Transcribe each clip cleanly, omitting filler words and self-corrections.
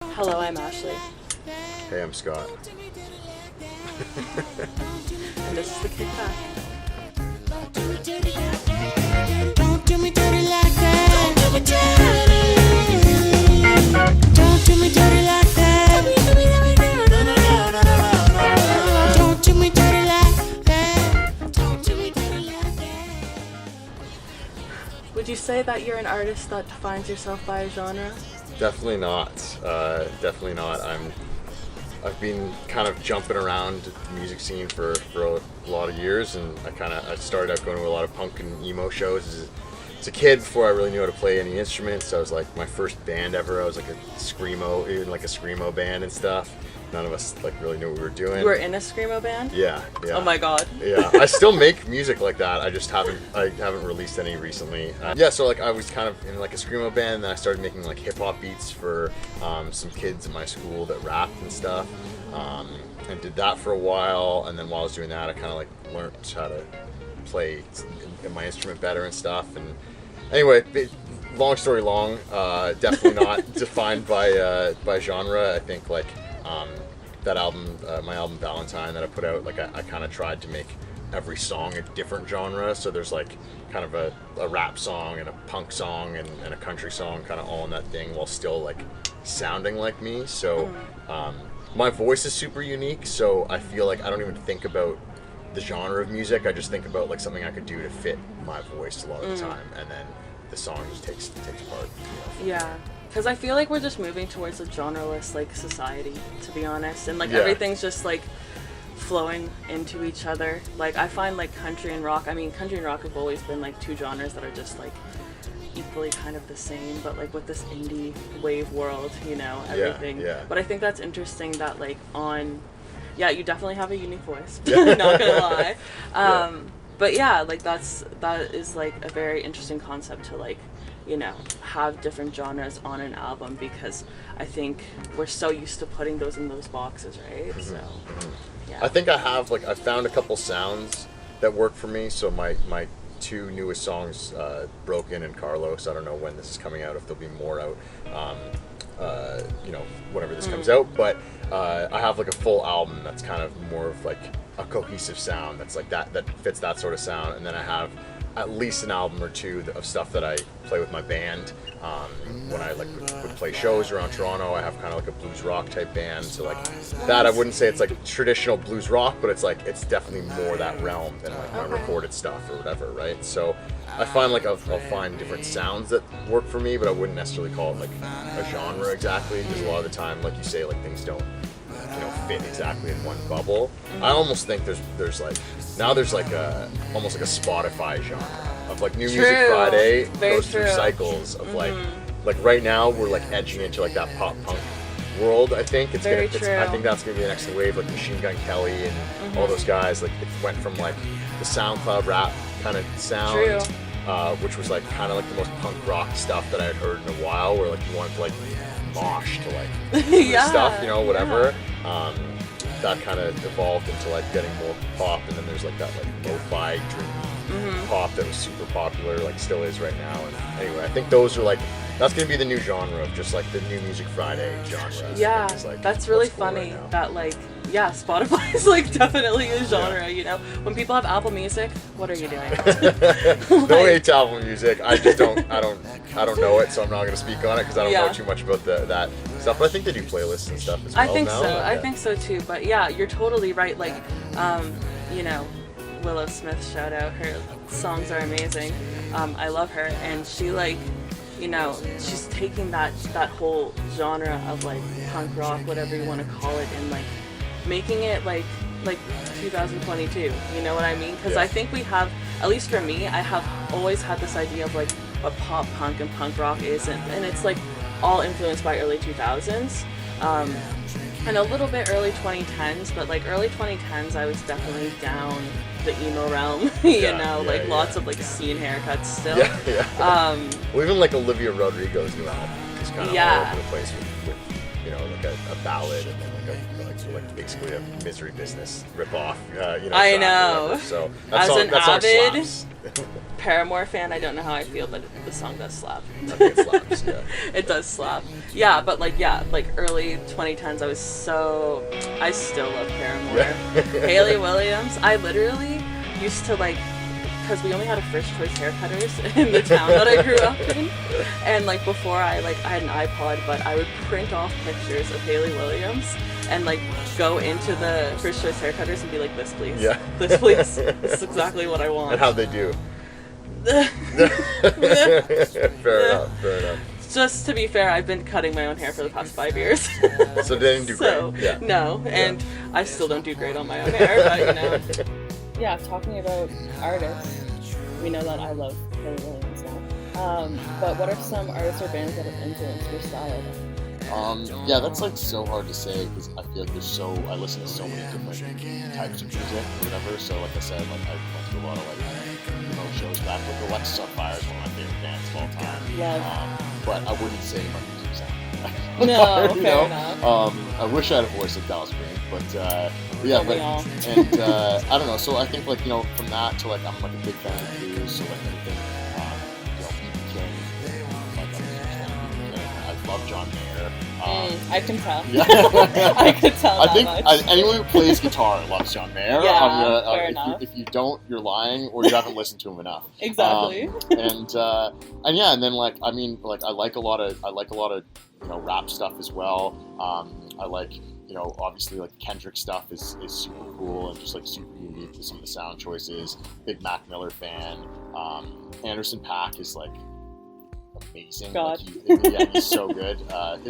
Hello, I'm Ashley. Hey, I'm Scott. And this is the Kickback. Don't do me dirty like that. Don't do me dirty. Don't do me dirty like that. Don't do me dirty like that. Don't do me dirty like that. Would you say that you're an artist that defines yourself by a genre? Definitely not. Definitely not. I've been kind of jumping around the music scene for a lot of years, and I started out going to a lot of punk and emo shows as a kid before I really knew how to play any instruments. I was like my first band ever. I was like a screamo band and stuff. None of us really knew what we were doing. You were in a screamo band? Yeah. Oh my god. Yeah, I still make music like that. I just haven't released any recently. So I was kind of in a screamo band, and then I started making hip hop beats for some kids in my school that rapped and stuff. And did that for a while, and then while I was doing that, I kind of learned how to play my instrument better and stuff. And anyway, long story long, definitely not defined by genre. I think that album, my album Valentine that I put out, I kind of tried to make every song a different genre. So there's kind of a rap song and a punk song and a country song kind of all in that thing while still sounding like me. So my voice is super unique, so I feel I don't even think about the genre of music. I just think about something I could do to fit my voice a lot of the time, and then the song just takes part. Yeah. Because I feel we're just moving towards a genreless society, to be honest, and everything's just flowing into each other. I find country and rock. I mean, country and rock have always been two genres that are just equally kind of the same, but with this indie wave world, everything. Yeah. But I think that's interesting that you definitely have a unique voice. Not gonna lie. But yeah, that is a very interesting concept to have different genres on an album, because I think we're so used to putting those in those boxes, right? Mm-hmm. So, yeah. I think I have I found a couple sounds that work for me. So my two newest songs, Broken and Carlos, I don't know when this is coming out, if there'll be more out, whenever this comes out, but I have a full album that's kind of more of a cohesive sound that's that fits that sort of sound. And then I have at least an album or two of stuff that I play with my band. When I would play shows around Toronto, I have kind of a blues rock type band. So that, I wouldn't say it's traditional blues rock, but it's definitely more that realm than my recorded stuff or whatever, right? So I find I'll find different sounds that work for me, but I wouldn't necessarily call it a genre exactly, because a lot of the time, like you say, things don't fit exactly in one bubble. I almost think there's almost a Spotify genre of New Music Friday. Very goes through true. cycles of right now we're edging into that pop punk world. I think Very I true. think that's gonna be the next wave, Machine Gun Kelly and all those guys. It went from the SoundCloud rap kind of sound. True. Which was kind of the most punk rock stuff that I had heard in a while, where you wanted to mosh to Yeah. stuff, whatever. That kind of evolved into getting more pop, and then there's that lo-fi dream pop that was super popular, still is right now. And anyway, I think those are that's gonna be the new genre of just the new Music Friday genre. Yeah, that's really what's cool funny right now. that Spotify is definitely a genre. When people have Apple Music, what are you doing? No hate to Apple Music. I just I don't know it, so I'm not gonna speak on it because I don't know too much about that stuff. But I think they do playlists and stuff as well. I think now. so. Yeah. I think so too. But yeah, you're totally right. Willow Smith, shout out. Her songs are amazing. I love her, and she she's taking that whole genre of punk rock, whatever you want to call it, and making it like 2022. You know what I mean? Because I think we have, at least for me, I have always had this idea of what pop punk and punk rock is, and it's all influenced by early 2000s. And a little bit early 2010s, but early 2010s, I was definitely down the emo realm. Lots of scene haircuts still. Well, even Olivia Rodrigo's new album is kind of all over the place with a ballad and then like basically a Misery Business ripoff. I track or know. whatever. So As an that song avid slaps. Paramore fan, I don't know how I feel, but the song does slap. I think it slaps. Yeah. It does slap. Yeah, but like early 2010s, I still love Paramore. Yeah. Hayley Williams, I literally used to because we only had a First Choice haircutters in the town that I grew up in, and like before I had an iPod, but I would print off pictures of Hayley Williams and like go into the First Choice haircutters and be like, this please, Yeah. this please, this is exactly what I want. And how'd they do? Fair enough. Just to be fair, I've been cutting my own hair for the past 5 years. So they didn't do So, great. Yeah. no, and I still don't do great on my own hair, but Yeah, talking about artists, we know that I love Hayley Williams now. But what are some artists or bands that have influenced your style? Yeah, that's like so hard to say because I feel like I listen to so many different types of music or whatever. So like I said, like I went to a lot of shows back with Alexis on Fire is one of my favorite bands of all time. Yeah. But I wouldn't say my music sound. No, fair enough. I wish I had a voice like Dallas Green, but yeah, Don't we all? and I don't know. So I think from that to I'm like a big fan of blues. So like anything, B.B. King, I love John Mayer. I can tell. Yeah. I could tell I think much. anyone who plays guitar loves John Mayer. Yeah, fair enough. If you don't, you're lying or you haven't listened to him enough. Exactly. And then I like a lot of rap stuff as well. I like obviously like Kendrick stuff is super cool and just like super unique with some of the sound choices. Big Mac Miller fan. Anderson .Paak is like amazing. God. He's so good. I've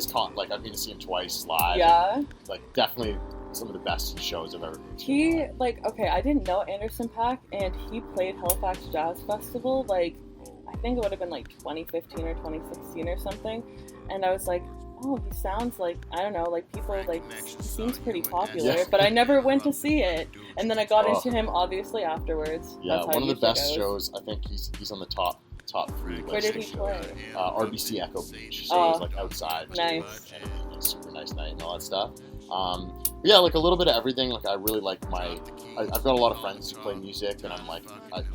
been to see him twice live. Yeah. Like definitely some of the best shows I've ever been to. He I didn't know Anderson .Paak, and he played Halifax Jazz Festival. I think it would have been 2015 or 2016 or something, and I was like, oh, he sounds people he seems pretty popular, Yeah. but I never went to see it, and then I got Oh. into him obviously afterwards. Yeah, That's how one of the it usually best goes. shows. I think he's on the top 3 list. Where did he play? RBC Echo Beach, so it was outside. Nice. And super nice night and all that stuff. Yeah, a little bit of everything. I really like I've got a lot of friends who play music, and I'm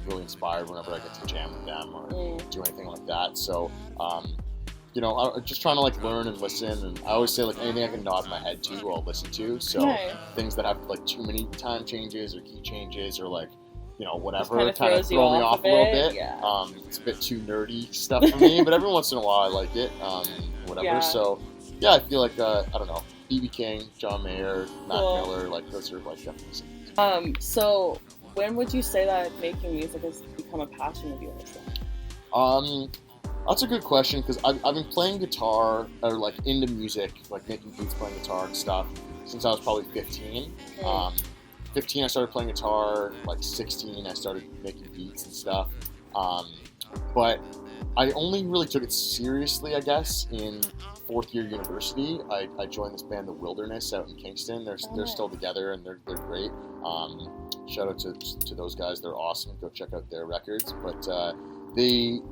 really inspired whenever I get to jam with them or do anything like that. So, I'm just trying to learn and listen, and I always say anything I can nod my head to, I'll listen to. So Nice. things that have too many time changes or key changes or whatever kinda kind of throws you throw me off off a a little bit, bit. yeah. It's a bit too nerdy stuff for me, but every once in a while I like it. Whatever. Yeah. So yeah, I feel I don't know, B.B. King, John Mayer, Mac Cool. Miller, those are definitely some. So when would you say that making music has become a passion of yours? That's a good question because I've been playing guitar or into music, making beats, playing guitar and stuff since I was probably 15. 15 I started playing guitar, 16 I started making beats and stuff. But I only really took it seriously, I guess, in 4th year university. I joined this band, The Wilderness, out in Kingston. They're still together and they're great. Shout out to those guys, they're awesome. Go check out their records. But me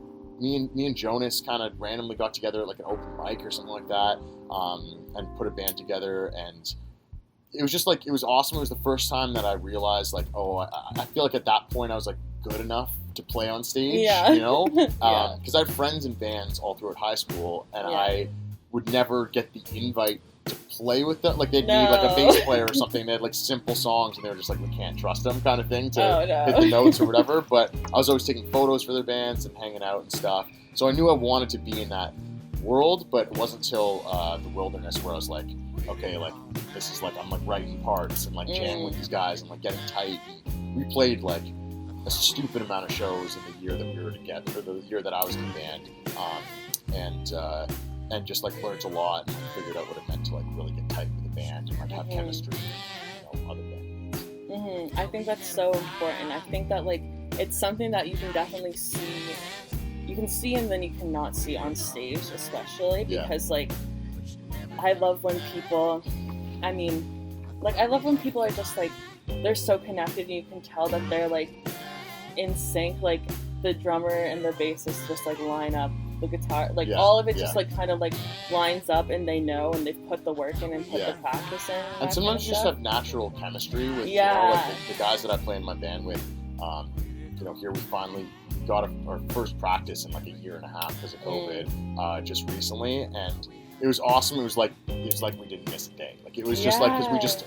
and Jonas kind of randomly got together at an open mic or something like that, and put a band together, and it was just it was awesome. It was the first time that I realized I feel at that point I was good enough to play on stage, Yeah. Yeah. Because I had friends in bands all throughout high school, and Yeah. I would never get the invite to play with them. They'd need No. a bass player or something. They had simple songs, and they were just we can't trust them kind of thing to Oh, no. hit the notes or whatever. But I was always taking photos for their bands and hanging out and stuff. So I knew I wanted to be in that world, but it wasn't until The Wilderness where I was okay, this is I'm writing parts and jamming with these guys and getting tight. And we played a stupid amount of shows in the year that we were together, or the year that I was in the band, and just learned a lot and figured out what it meant to really get tight with the band and have chemistry with other bands. I think that's so important. I think that it's something that you can definitely see. You can see and then you cannot see on stage, especially because I love when people. I love when people are just they're so connected and you can tell that they're in sync. The drummer and the bassist just line up the guitar, like Yeah, all of it yeah. just like kind of like lines up, and they know, and they've put the work in and put Yeah. the practice in. And sometimes you just have natural chemistry with Yeah. like the guys that I play in my band with. Here we finally got our first practice in like a year and a half because of COVID just recently, and it was awesome. It was like we didn't miss a day. Like it was just like because we just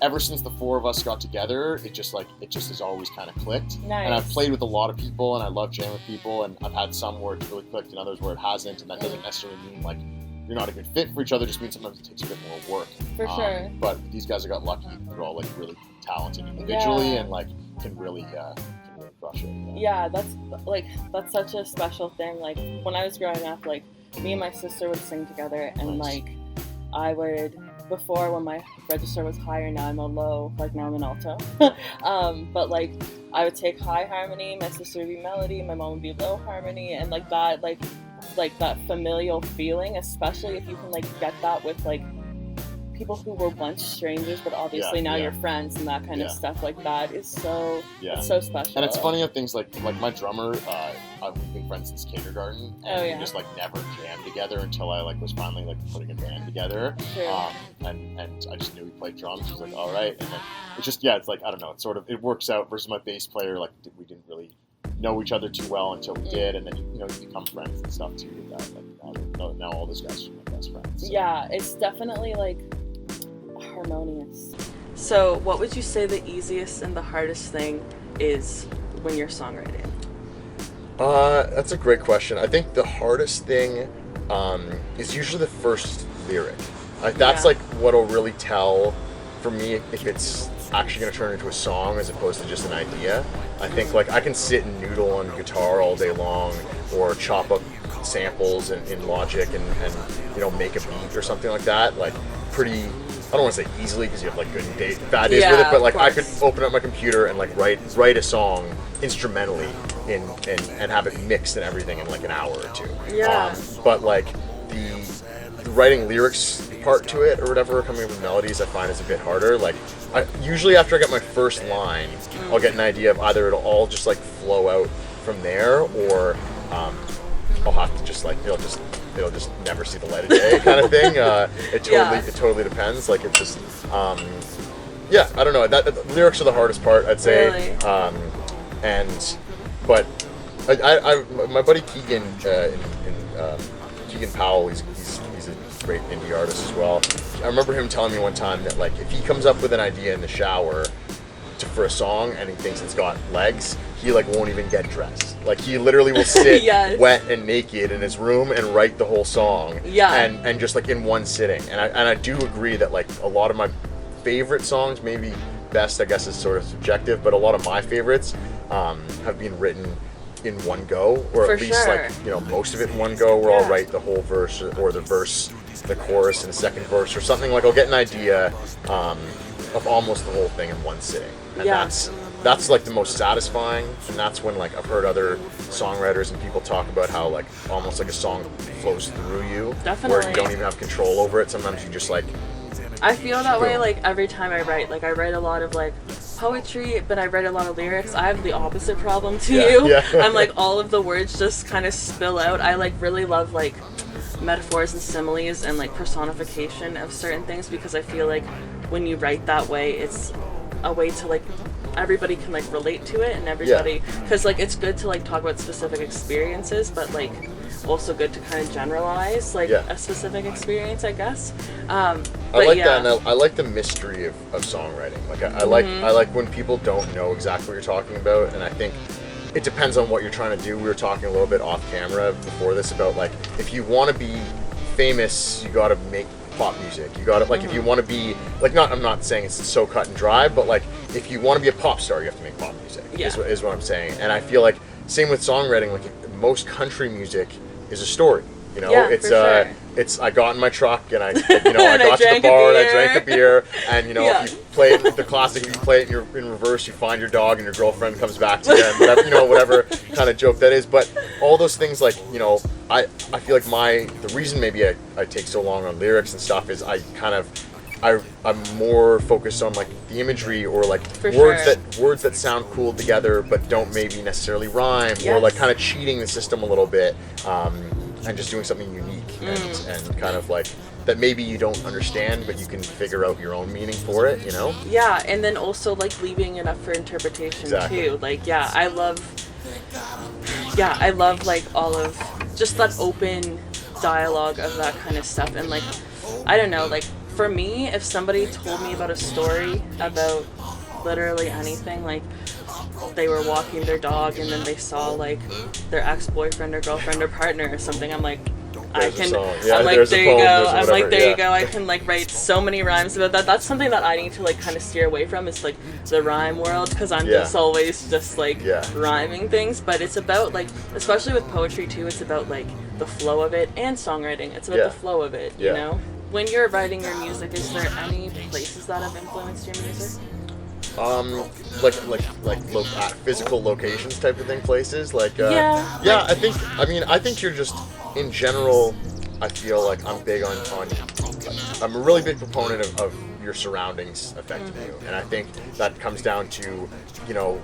ever since the four of us got together, it just has always kind of clicked. Nice. And I've played with a lot of people, and I love jamming with people, and I've had some where it's really clicked, and others where it hasn't, and that doesn't necessarily mean like you're not a good fit for each other. It just means sometimes it takes a bit more work. For sure. But these guys, I got lucky. They're all like really talented individually, Yeah. and like can really crush it. Yeah, that's such a special thing. Like when I was growing up, like me and my sister would sing together, and Nice. like I would, before when my register was higher, now I'm a low, like now I'm an alto. But like I would take high harmony, my sister would be melody, my mom would be low harmony, and like that that familial feeling, especially if you can like get that with like people who were once strangers, but obviously Yeah, now yeah. you're friends, and that kind of Yeah. stuff, like that is so Yeah. it's so special. And it's funny how things like my drummer, I've been friends since kindergarten, and Oh, yeah. we just like never jammed together until I like was finally like putting a band together. True. And I just knew he played drums. He was like, all right, and then it's just it's like I don't know, it works out. Versus my bass player, like we didn't really know each other too well until we did, and then you become friends and stuff too with that. Like now all those guys are my best friends. So. Yeah, it's definitely like harmonious. So what would you say the easiest and the hardest thing is when you're songwriting? That's a great question. I think the hardest thing is usually the first lyric. That's Yeah. like what'll really tell for me if it's actually going to turn into a song as opposed to just an idea. I think like I can sit and noodle on guitar all day long, or chop up samples in Logic and make a beat or something like that. Like pretty. I don't want to say easily because you have like good and bad days with Yeah, it, but like of I could course. open up my computer and like write a song instrumentally and have it mixed and everything in like an hour or two. Yeah. But like the writing lyrics part to it or whatever, coming up with melodies, I find is a bit harder. Like usually after I get my first line, I'll get an idea of either it'll all just like flow out from there, or I'll have to just like it'll just never see the light of day kind of thing. It totally depends. Like it's just I don't know. The lyrics are the hardest part, I'd say. Really? But my buddy Keegan Keegan Powell, he's a great indie artist as well. I remember him telling me one time that like if he comes up with an idea in the shower for a song and he thinks it's got legs, he like won't even get dressed. Like he literally will sit Yes. wet and naked in his room and write the whole song. Yeah. And just like in one sitting. And I do agree that like a lot of my favorite songs, maybe best I guess is sort of subjective, but a lot of my favorites have been written in one go, or For at least sure. like most of it in one go, where Yeah. I'll write the whole verse or the verse, the chorus, and the second verse or something. Like I'll get an idea of almost the whole thing in one sitting, and Yeah. that's like the most satisfying. And that's when like I've heard other songwriters and people talk about how like almost like a song flows through you, where Definitely. you don't even have control over it. Sometimes you just like I feel that way Boom. like every time I write. Like I write a lot of like poetry, but I write a lot of lyrics. I have the opposite problem to Yeah, you. yeah. I'm like all of the words just kind of spill out. I like really love like metaphors and similes and like personification of certain things, because I feel like when you write that way, it's a way to like everybody can like relate to it, and everybody, because like it's good to like talk about specific experiences, but like also good to kind of generalize like Yeah. a specific experience, I guess. I But like yeah. that, and I like the mystery of songwriting. Like I Mm-hmm. like when people don't know exactly what you're talking about, and I think it depends on what you're trying to do. We were talking a little bit off camera before this about like if you want to be famous, you got to make pop music. You got to like if you want to be like I'm not saying it's so cut and dry, but like if you want to be a pop star, you have to make pop music. Yeah. Is what I'm saying, and I feel like same with songwriting. Like most country music is a story. You know, Yeah, it's for sure. it's I got in my truck and I I And I got to the drank a bar and I beer. drank a beer, and Yeah. if you play it the classic, you play it in reverse, you find your dog and your girlfriend comes back to you, and whatever whatever kind of joke that is. But all those things, like I feel like the reason maybe I take so long on lyrics and stuff is I'm more focused on like the imagery, or like For words sure. that sound cool together but don't maybe necessarily rhyme, or Yes. like kind of cheating the system a little bit. and just doing something unique and kind of like that maybe you don't understand, but you can figure out your own meaning for it, you know? Yeah, and then also like leaving it up for interpretation too. Like, I love like all of just that open dialogue of that kind of stuff. And like, I don't know, like for me, if somebody told me about a story about literally anything, like they were walking their dog and then they saw like their ex-boyfriend or girlfriend or partner or something, I'm like, I can, I'm like, there you go. I'm like, there you go. I can like write so many rhymes about that. That's something that I need to like kind of steer away from. It's like the rhyme world, because I'm just always just like rhyming things. But it's about like, especially with poetry too, it's about like the flow of it, and songwriting. It's about the flow of it. You know, when you're writing your music, is there any places that have influenced your music? Like physical locations type of thing, places like I think you're just in general, I feel like I'm big on I'm a really big proponent of your surroundings affecting you, and I think that comes down to, you know,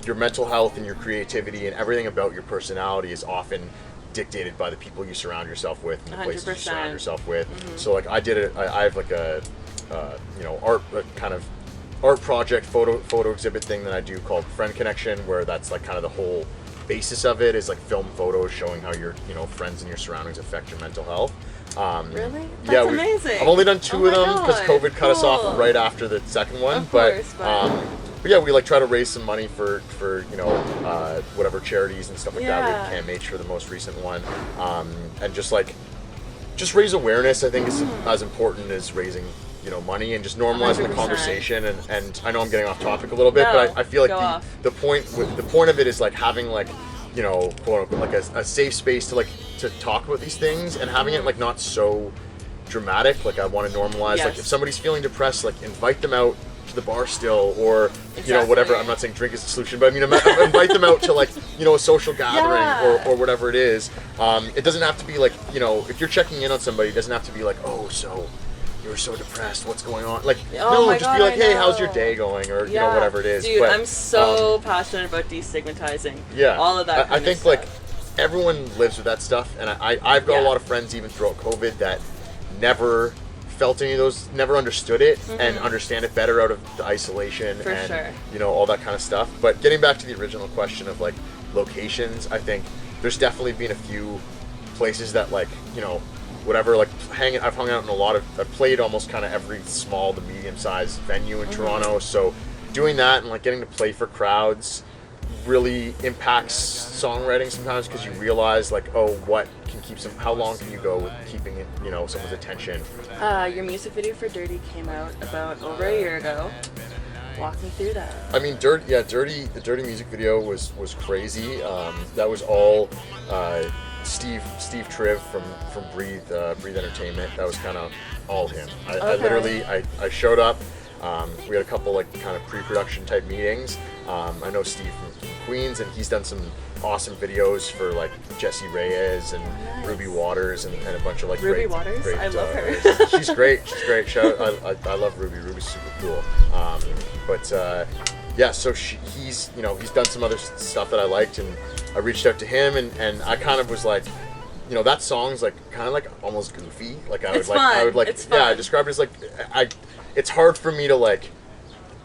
your mental health and your creativity, and everything about your personality is often dictated by the people you surround yourself with and the 100%. Places you surround yourself with. So like I have like a art project photo exhibit thing that I do called Friend Connection, where that's like kind of the whole basis of it is like film photos showing how your, you know, friends and your surroundings affect your mental health. Really? That's amazing. I've only done 2 of them because COVID cut us off right after the second one. But yeah, we like try to raise some money for you know, whatever charities and stuff like that. We had CAMH for the most recent one, and just raise awareness. I think is as important as raising, you know, money, and just normalizing 100%. The conversation. And I know I'm getting off topic a little bit, but I feel like the point of it is like having like, you know, quote unquote, like a safe space to talk about these things, and having it like not so dramatic. Like I want to normalize, like if somebody's feeling depressed, like invite them out to the bar still, or you know, whatever. I'm not saying drink is the solution, but I mean invite them out to like, you know, a social gathering or whatever it is. It doesn't have to be like, you know, if you're checking in on somebody, it doesn't have to be like, oh, so you were so depressed, what's going on? Like, just be like, hey, how's your day going? Or, you know, whatever it is. Dude, but, I'm so passionate about destigmatizing all of that. I think stuff. Like everyone lives with that stuff, and I've got a lot of friends even throughout COVID that never felt any of those, never understood it, and understand it better out of the isolation you know, all that kind of stuff. But getting back to the original question of like locations, I think there's definitely been a few places that, like, you know, whatever, like I've hung out in I've played almost kind of every small to medium sized venue in Toronto, so doing that and like getting to play for crowds really impacts songwriting sometimes, because you realize like, oh, what can keep how long can you go with keeping it, you know, someone's attention. Your music video for Dirty came out about over a year ago. Walk me through that. I mean, the Dirty music video was crazy. That was all Steve Triv from Breathe Entertainment. That was kind of all him. I literally I showed up. We had a couple like kind of pre-production type meetings. I know Steve from Queens, and he's done some awesome videos for like Jessie Reyes and Ruby Waters and a bunch of like Ruby Waters. I love her. She's great. I love Ruby. Ruby's super cool. So he's done some other stuff that I liked, and I reached out to him, and I kind of was like, you know, that song's like kind of like almost goofy. Like I described it as like it's hard for me to like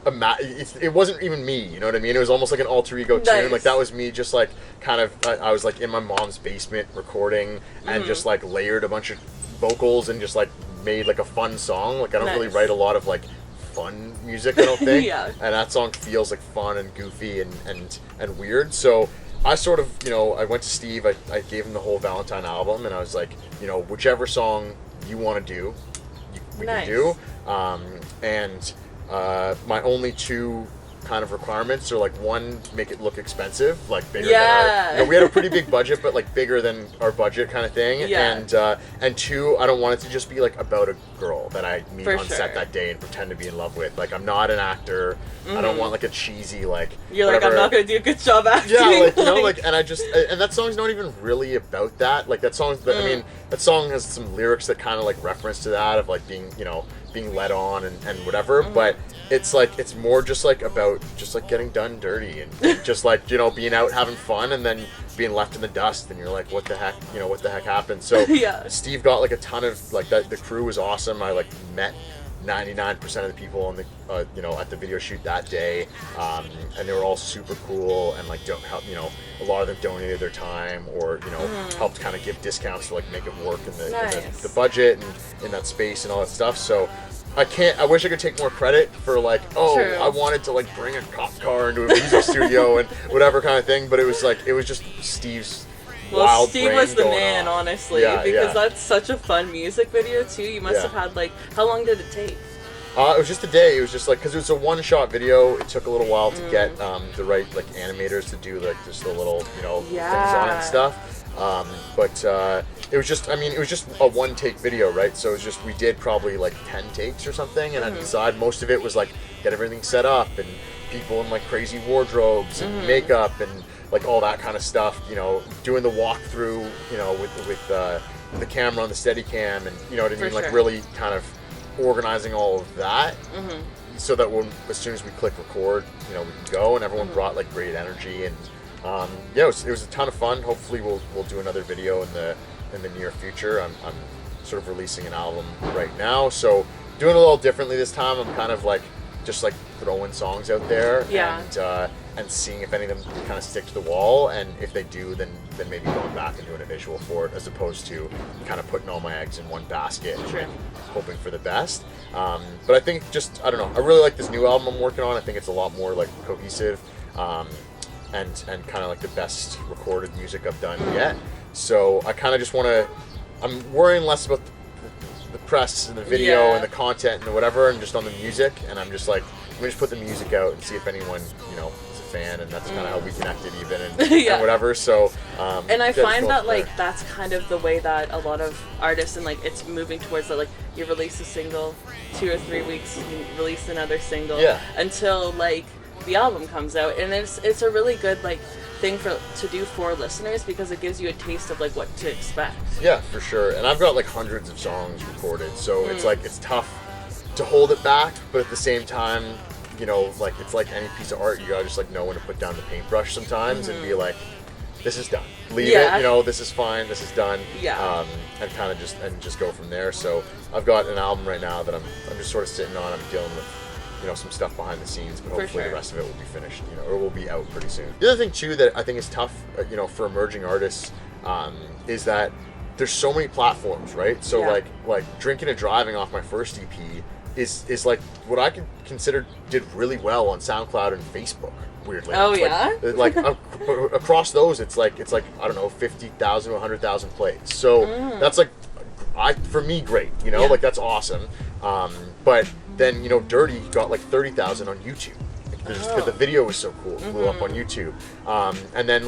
it wasn't even me, you know what I mean? It was almost like an alter ego tune. Like that was me just like kind of I was like in my mom's basement recording and just like layered a bunch of vocals and just like made like a fun song. Like I don't really write a lot of like fun music, I don't think. And that song feels like fun and goofy and weird. So I sort of, you know, I went to Steve, I gave him the whole Valentine album, and I was like, you know, whichever song you want to do, we can do. My only 2 kind of requirements are like, 1, make it look expensive, like bigger than our, you know, we had a pretty big budget, but like bigger than our budget kind of thing. And 2, I don't want it to just be like about a girl that I meet on set that day and pretend to be in love with. Like I'm not an actor. I don't want like a cheesy like, you're whatever. Like, I'm not gonna do a good job acting. Like, you know, like, and I just, and that song's not even really about that. Like that song's, I mean, that song has some lyrics that kind of like reference to that, of like being, you know, being led on and whatever, but it's more just about getting done dirty and just being out having fun and then being left in the dust, and you're like, what the heck happened? So Yeah. Steve got a ton of that. The crew was awesome. I met 99% of the people on the at the video shoot that day, and they were all super cool and don't help. A lot of them donated their time or helped kind of give discounts to make it work in Nice. the budget and in that space and all that stuff. So I wish I could take more credit for True. I wanted to bring a cop car into a music studio and whatever kind of thing, but it was just Steve's Well, wild Steve brain was the going man, on. honestly, Yeah, because yeah. that's such a fun music video too. You must Yeah. have had how long did it take? It was just a day. It was just because it was a one-shot video. It took a little while to get the right animators to do just the little things on it Yeah. and stuff. But it was just a one-take video, right? So it was just we did probably 10 takes or something, and at the side most of it was get everything set up and people in crazy wardrobes and makeup and all that kind of stuff. Doing the walkthrough, with the camera on the Steadicam, and you know what I mean, For sure. really kind of organizing all of that, so that as soon as we click record, we can go, and everyone brought great energy, and it was a ton of fun. Hopefully we'll do another video in the near future. I'm sort of releasing an album right now, so doing it a little differently this time. I'm kind of just throwing songs out there, Yeah. and seeing if any of them kind of stick to the wall, and if they do, then maybe going back and doing a visual for it, as opposed to kind of putting all my eggs in one basket and True. hoping for the best. But I think I don't know, I really like this new album I'm working on. I think it's a lot more cohesive, and kind of the best recorded music I've done yet. So I kind of just want to, I'm worrying less about the press and the video Yeah. and the content and whatever, and just on the music, and I'm just let me just put the music out and see if anyone is a fan, and that's kind of how we connected even, and, Yeah. and whatever. So And I yeah, just find go that from there. that's kind of the way that a lot of artists, and it's moving towards that, you release a single, 2 or 3 weeks, you release another single, Yeah. until the album comes out, and it's a really good thing to do for listeners, because it gives you a taste of what to expect. Yeah, for sure. And I've got hundreds of songs recorded, so it's tough to hold it back, but at the same time, it's like any piece of art, you gotta just know when to put down the paintbrush sometimes and be this is done. Leave Yeah. it, this is fine, this is done. Yeah. And kind of just go from there. So I've got an album right now that I'm just sort of sitting on. I'm dealing with some stuff behind the scenes, but For hopefully sure. the rest of it will be finished, or will be out pretty soon. The other thing too that I think is tough, for emerging artists, is that there's so many platforms, right? So Yeah. like Drinking and Driving off my first EP is what I could consider did really well on SoundCloud and Facebook. Weirdly, Oh, It's across those, it's I don't know, 50,000 to 100,000 plays. So that's for me, great. Yeah. That's awesome. But then Dirty got 30,000 on YouTube because the video was so cool. It blew up on YouTube. And then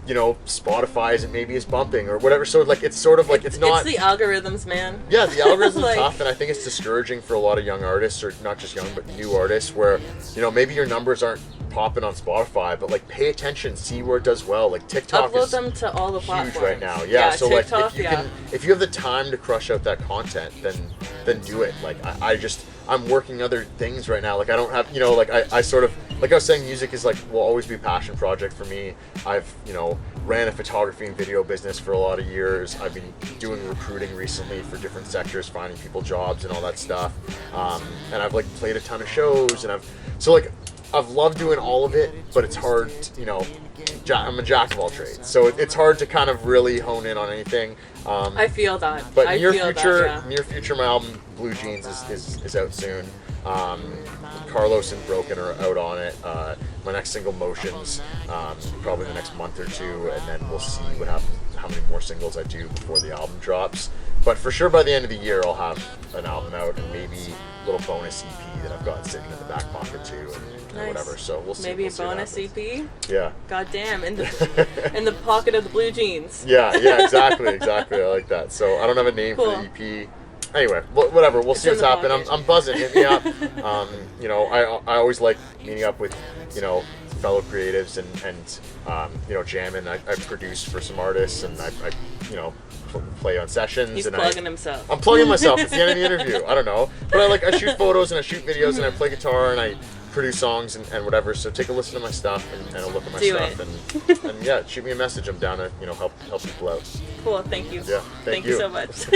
Spotify isn't maybe as bumping or whatever. So it's sort of it's not. It's the algorithms, man. Yeah, the algorithm's Like- tough, and I think it's discouraging for a lot of young artists, or not just young, but new artists, where maybe your numbers aren't popping on Spotify, but pay attention, see where it does well. TikTok Upload is them to all the huge platforms right now. Yeah, so TikTok, if you have the time to crush out that content, then do it. I'm working other things right now. I don't have, I sort of, I was saying, music is will always be a passion project for me. I've, ran a photography and video business for a lot of years. I've been doing recruiting recently for different sectors, finding people jobs and all that stuff. And I've played a ton of shows, and I've loved doing all of it, but it's hard, I'm a jack of all trades. So it's hard to kind of really hone in on anything. I feel that. But I near feel future, that, near future, my album Blue Jeans is out soon. Carlos and Broken are out on it. My next single, Motions, probably the next month or two, and then we'll see what happens, how many more singles I do before the album drops. But for sure, by the end of the year, I'll have an album out, and maybe a little bonus EP that I've got sitting in the back pocket too, and Nice. whatever. So we'll see. Maybe we'll a see what bonus happens. EP. Yeah. God damn, in the pocket of the blue jeans. Yeah, exactly. I like that. So I don't have a name Cool. for the EP. Anyway, whatever. We'll see in what's the happening. pocket. I'm buzzing. Hit me up. I always like meeting up with, fellow creatives and you know, jamming. I produce for some artists, and I you know, play on sessions. He's and plugging himself. I'm plugging myself. It's the end of the interview. I don't know, but I shoot photos and I shoot videos and I play guitar and I produce songs and whatever. So take a listen to my stuff and a look at my Do stuff and yeah, shoot me a message. I'm down to, you know, help people out. Cool. Thank you. Yeah. Thank you you so much.